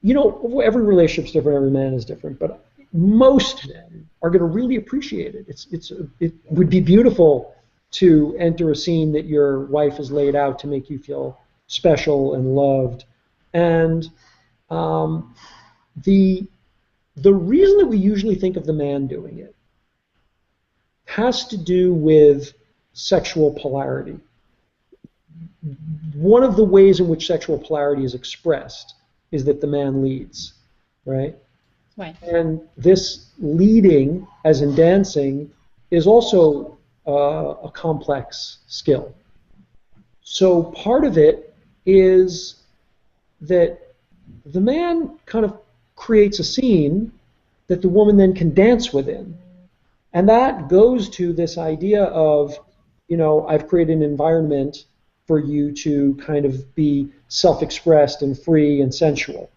You know, every relationship's different, every man is different, but most men are going to really appreciate it. It would be beautiful to enter a scene that your wife has laid out to make you feel special and loved. And the reason that we usually think of the man doing it has to do with sexual polarity. One of the ways in which sexual polarity is expressed is that the man leads, right? Right. And this leading, as in dancing, is also a complex skill. So part of it is that the man kind of creates a scene that the woman then can dance within. And that goes to this idea of, you know, I've created an environment for you to kind of be self-expressed and free and sensual.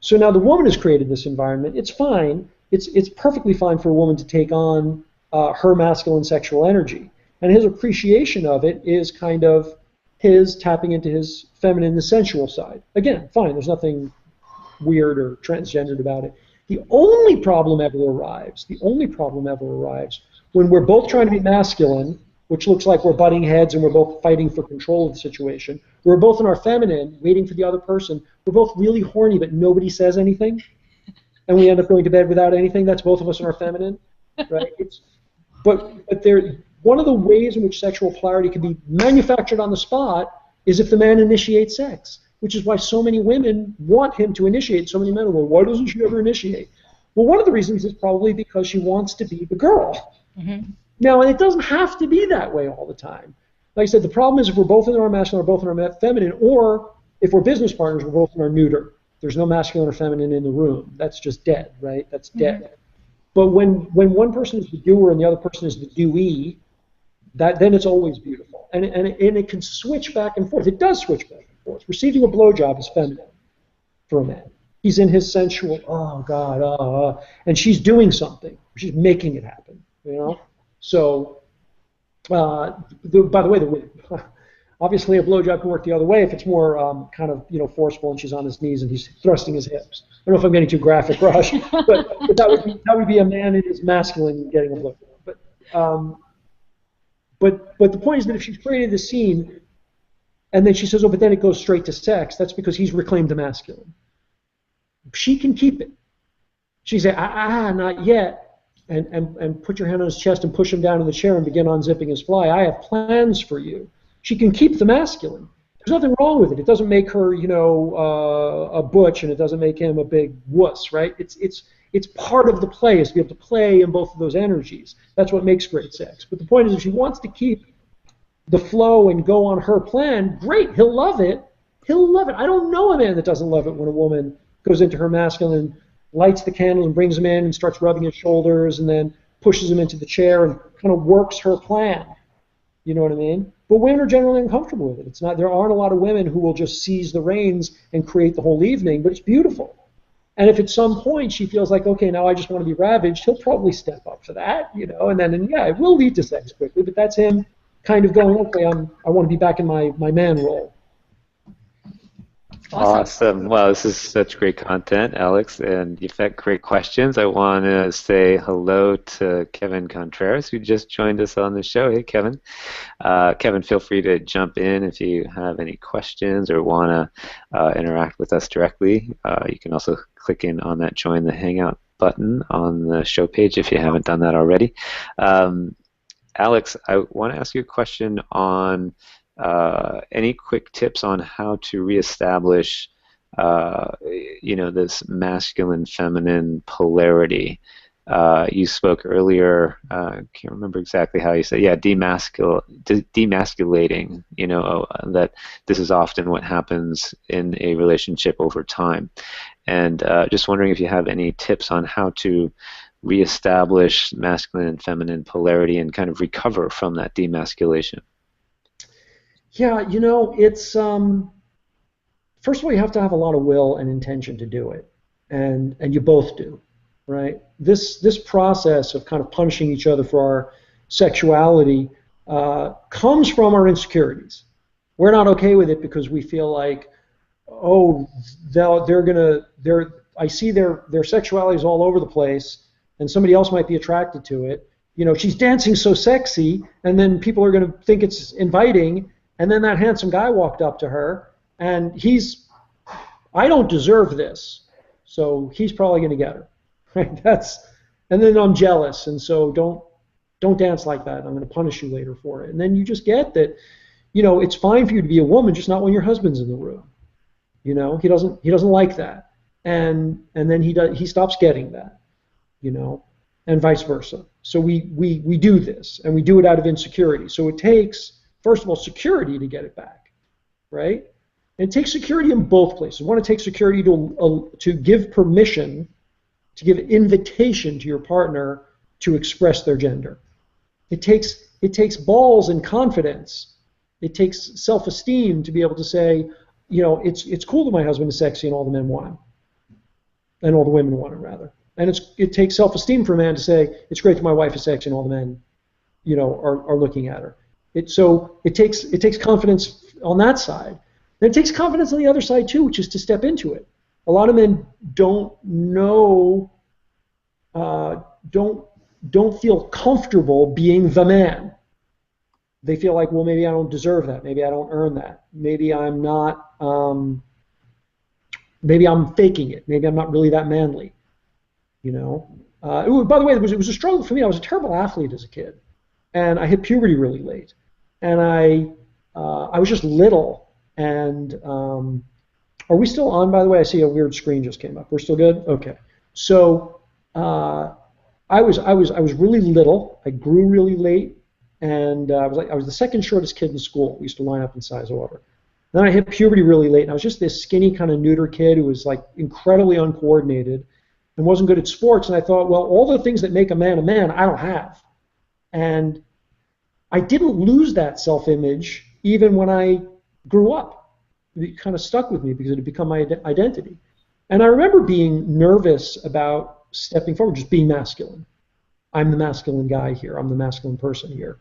So now the woman has created this environment. It's fine. It's perfectly fine for a woman to take on her masculine sexual energy. And his appreciation of it is kind of his tapping into his feminine and sensual side. Again, fine. There's nothing weird or transgendered about it. The only problem ever arrives when we're both trying to be masculine, which looks like we're butting heads and we're both fighting for control of the situation. We're both in our feminine, waiting for the other person. We're both really horny, but nobody says anything. And we end up going to bed without anything. That's both of us in our feminine, right? But one of the ways in which sexual polarity can be manufactured on the spot is if the man initiates sex, which is why so many women want him to initiate. So many men are like, why doesn't she ever initiate? Well, one of the reasons is probably because she wants to be the girl. Mm-hmm. Now, and it doesn't have to be that way all the time. Like I said, the problem is if we're both in our masculine or both in our feminine, or if we're business partners, we're both in our neuter. There's no masculine or feminine in the room. That's just dead, right? That's dead. Mm-hmm. But when one person is the doer and the other person is the doee, then it's always beautiful. And it can switch back and forth. It does switch back and forth. Receiving a blowjob is feminine for a man. He's in his sensual, oh God, and she's doing something. She's making it happen, you know? So, by the way, obviously a blowjob can work the other way if it's more kind of, you know, forceful and she's on his knees and he's thrusting his hips. I don't know if I'm getting too graphic, Raj, but that would be a man in his masculine getting a blowjob. But the point is that if she's created the scene and then she says, oh, but then it goes straight to sex, that's because he's reclaimed the masculine. She can keep it. She say, not yet. And put your hand on his chest and push him down in the chair and begin unzipping his fly. I have plans for you. She can keep the masculine. There's nothing wrong with it. It doesn't make her, you know, a butch, and it doesn't make him a big wuss, right? It's part of the play, is to be able to play in both of those energies. That's what makes great sex. But the point is, if she wants to keep the flow and go on her plan, great. He'll love it. He'll love it. I don't know a man that doesn't love it when a woman goes into her masculine, lights the candle and brings him in and starts rubbing his shoulders and then pushes him into the chair and kind of works her plan. You know what I mean? But women are generally uncomfortable with it. It's not. There aren't a lot of women who will just seize the reins and create the whole evening, but it's beautiful. And if at some point she feels like, okay, now I just want to be ravaged, he'll probably step up for that, you know, and yeah, it will lead to sex quickly, but that's him kind of going, okay, I want to be back in my man role. Awesome. Awesome. Well, this is such great content, Alex, and you've had great questions. I want to say hello to Kevin Contreras, who just joined us on the show. Hey, Kevin. Kevin, feel free to jump in if you have any questions or want to interact with us directly. You can also click in on that Join the Hangout button on the show page if you haven't done that already. Alex, I want to ask you a question on any quick tips on how to reestablish, this masculine-feminine polarity. You spoke earlier, I can't remember exactly how you said, yeah, demasculating, that this is often what happens in a relationship over time. And just wondering if you have any tips on how to reestablish masculine and feminine polarity and kind of recover from that demasculation. Yeah, it's first of all, you have to have a lot of will and intention to do it, and you both do, right? This process of kind of punishing each other for our sexuality comes from our insecurities. We're not okay with it because we feel like, oh, I see their sexuality is all over the place, and somebody else might be attracted to it. She's dancing so sexy, and then people are going to think it's inviting. And then that handsome guy walked up to her, and I don't deserve this, so he's probably going to get her, right? And then I'm jealous, and so don't dance like that. I'm going to punish you later for it. And then you just get that, it's fine for you to be a woman, just not when your husband's in the room. He doesn't like that, and then he stops getting that, and vice versa. So we do this, and we do it out of insecurity. So it takes, first of all, security to get it back, right? And it takes security in both places. You want to take security to give permission, to give invitation to your partner to express their gender. It takes balls and confidence. It takes self-esteem to be able to say, it's cool that my husband is sexy and all the men want him, and all the women want him, rather. And it takes self-esteem for a man to say, it's great that my wife is sexy and all the men, are looking at her. So it takes confidence on that side. Then it takes confidence on the other side too, which is to step into it. A lot of men don't know, don't feel comfortable being the man. They feel like, well, maybe I don't deserve that. Maybe I don't earn that. Maybe I'm not. Maybe I'm faking it. Maybe I'm not really that manly. By the way, it was a struggle for me. I was a terrible athlete as a kid, and I hit puberty really late. And I was just little. And are we still on, by the way? I see a weird screen just came up. We're still good? Okay. So I was really little. I grew really late, and I was the second shortest kid in school. We used to line up in size order. Then I hit puberty really late, and I was just this skinny kind of neuter kid who was like incredibly uncoordinated and wasn't good at sports. And I thought, well, all the things that make a man, I don't have. And I didn't lose that self-image even when I grew up. It kind of stuck with me because it had become my identity. And I remember being nervous about stepping forward, just being masculine. I'm the masculine guy here. I'm the masculine person here.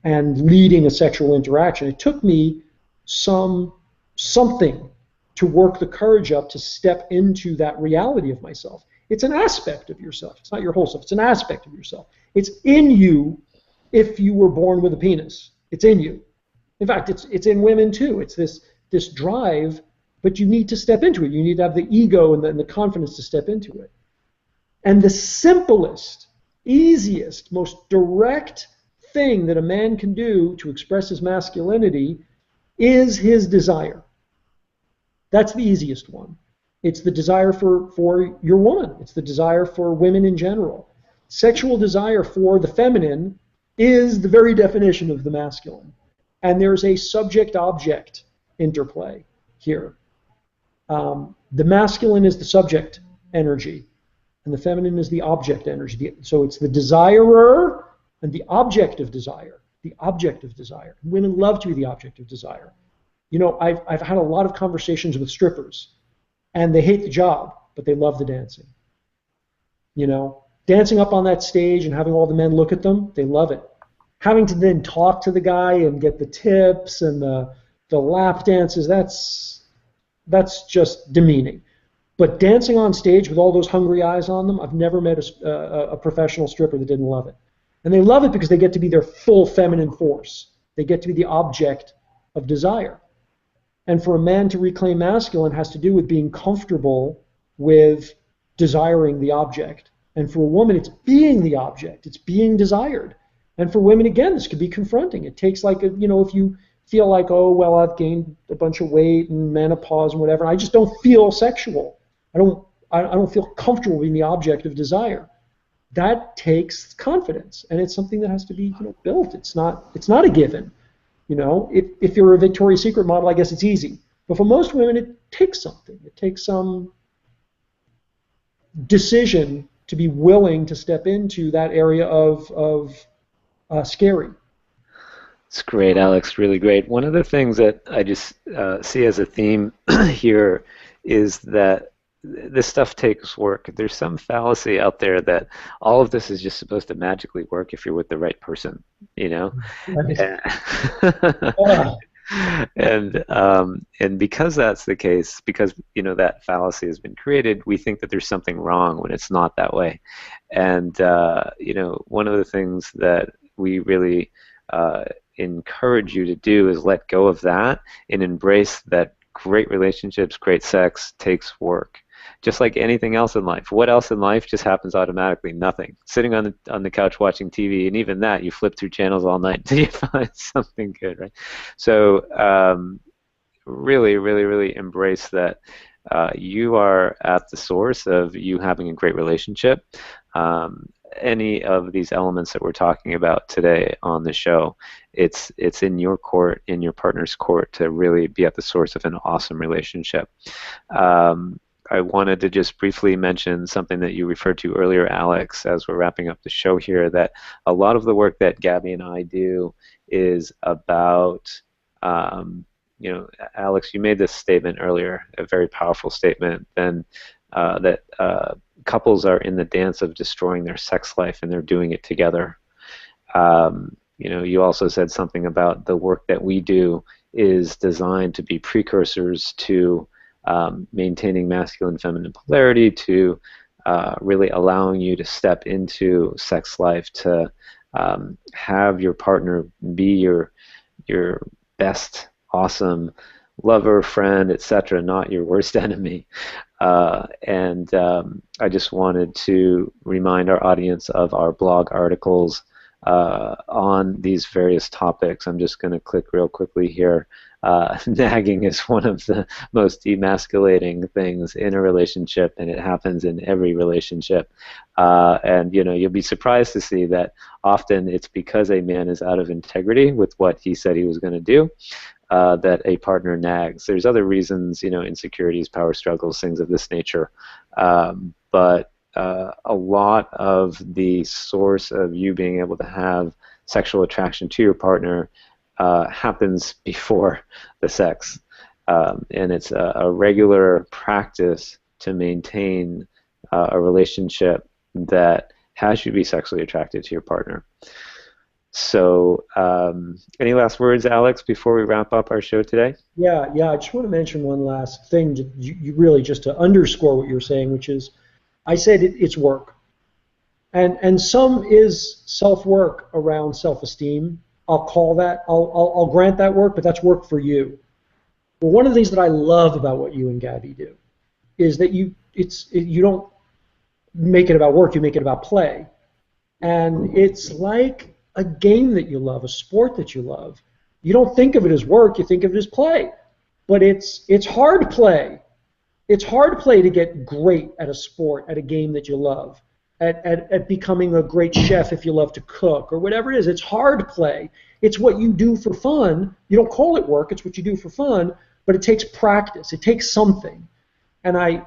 And leading a sexual interaction. It took me something to work the courage up to step into that reality of myself. It's an aspect of yourself. It's not your whole self. It's an aspect of yourself. It's in you if you were born with a penis. It's in you. In fact, it's in women too. It's this drive, but you need to step into it. You need to have the ego and the confidence to step into it. And the simplest, easiest, most direct thing that a man can do to express his masculinity is his desire. That's the easiest one. It's the desire for your woman. It's the desire for women in general. Sexual desire for the feminine is the very definition of the masculine. And there's a subject-object interplay here. The masculine is the subject energy, and the feminine is the object energy. So it's the desirer and the object of desire. The object of desire. Women love to be the object of desire. I've had a lot of conversations with strippers, and they hate the job, but they love the dancing. Dancing up on that stage and having all the men look at them, they love it. Having to then talk to the guy and get the tips and the lap dances, that's just demeaning. But dancing on stage with all those hungry eyes on them, I've never met a professional stripper that didn't love it. And they love it because they get to be their full feminine force. They get to be the object of desire. And for a man to reclaim masculine has to do with being comfortable with desiring the object. And for a woman, it's being the object. It's being desired. And for women, again, this could be confronting. It takes like, if you feel like, oh, well, I've gained a bunch of weight and menopause and whatever, I just don't feel sexual. I don't feel comfortable being the object of desire. That takes confidence, and it's something that has to be built. It's not a given. If you're a Victoria's Secret model, I guess it's easy. But for most women, it takes something. It takes some decision to be willing to step into that area of scary. It's great, Alex. Really great. One of the things that I just see as a theme here is that this stuff takes work. There's some fallacy out there that all of this is just supposed to magically work if you're with the right person, Right. And because that's the case, because that fallacy has been created, we think that there's something wrong when it's not that way. And one of the things that we really encourage you to do is let go of that and embrace that great relationships, great sex takes work. Just like anything else in life. What else in life just happens automatically? Nothing. Sitting on the couch watching TV, and even that, you flip through channels all night until you find something good, right? So really, really, really embrace that you are at the source of you having a great relationship. Any of these elements that we're talking about today on the show, it's in your court, in your partner's court, to really be at the source of an awesome relationship. I wanted to just briefly mention something that you referred to earlier, Alex, as we're wrapping up the show here, that a lot of the work that Gabby and I do is about, Alex, you made this statement earlier, a very powerful statement, that couples are in the dance of destroying their sex life, and they're doing it together. You also said something about the work that we do is designed to be precursors to maintaining masculine-feminine polarity, to really allowing you to step into sex life, to have your partner be your best, awesome lover, friend, etc., not your worst enemy. And I just wanted to remind our audience of our blog articles on these various topics. I'm just going to click real quickly here. Nagging is one of the most demasculating things in a relationship, and it happens in every relationship. And you'll be surprised to see that often it's because a man is out of integrity with what he said he was going to do, that a partner nags. There's other reasons, insecurities, power struggles, things of this nature. But a lot of the source of you being able to have sexual attraction to your partner happens before the sex. And it's a regular practice to maintain a relationship that has you be sexually attracted to your partner. So any last words, Alex, before we wrap up our show today? Yeah, I just want to mention one last thing, you really just to underscore what you're saying, which is, I said it's work. And some is self-work around self-esteem. I'll call that, I'll grant that work, but that's work for you. But one of the things that I love about what you and Gabby do is that you don't make it about work, you make it about play. And it's like a game that you love, a sport that you love. You don't think of it as work, you think of it as play. But it's hard play. It's hard play to get great at a sport, at a game that you love. At becoming a great chef if you love to cook, or whatever it is. It's hard play. It's what you do for fun. You don't call it work, it's what you do for fun, but it takes practice. It takes something. And I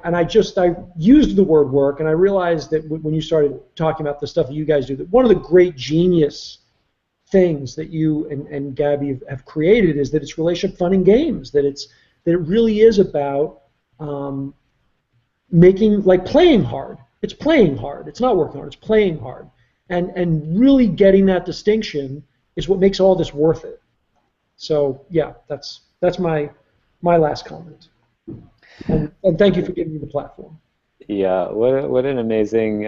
used the word work, and I realized that when you started talking about the stuff that you guys do, that one of the great genius things that you and Gabby have created is that it's relationship fun and games, that it really is about playing hard. It's playing hard. It's not working hard. It's playing hard. And really getting that distinction is what makes all this worth it. So yeah, that's my last comment. And thank you for giving me the platform. Yeah, what an amazing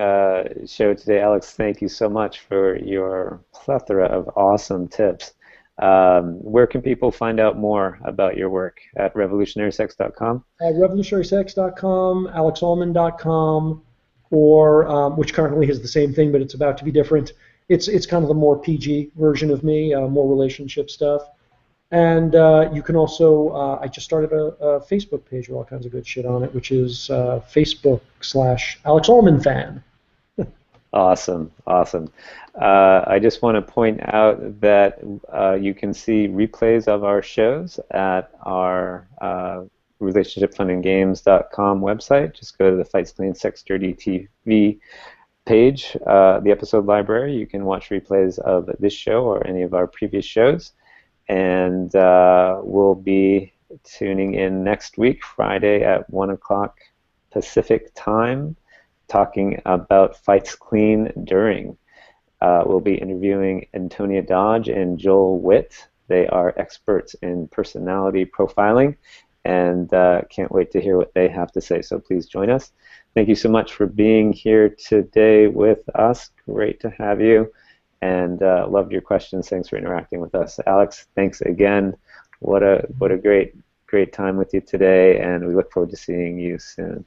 show today, Alex. Thank you so much for your plethora of awesome tips. Where can people find out more about your work? At revolutionarysex.com? Revolutionarysex.com, alexallman.com, or which currently is the same thing, but it's about to be different. It's kind of the more PG version of me, more relationship stuff. And you can also, I just started a Facebook page with all kinds of good shit on it, which is Facebook/Alex Allman fan. Awesome, awesome. I just want to point out that you can see replays of our shows at our relationshipfunandgames.com website. Just go to the Fights Clean Sex Dirty TV page, the episode library. You can watch replays of this show or any of our previous shows. And we'll be tuning in next week, Friday at 1 o'clock Pacific time, talking about Fights Clean during. We'll be interviewing Antonia Dodge and Joel Witt. They are experts in personality profiling, and can't wait to hear what they have to say. So please join us. Thank you so much for being here today with us. Great to have you, and loved your questions. Thanks for interacting with us. Alex, thanks again. What a great time with you today, and we look forward to seeing you soon.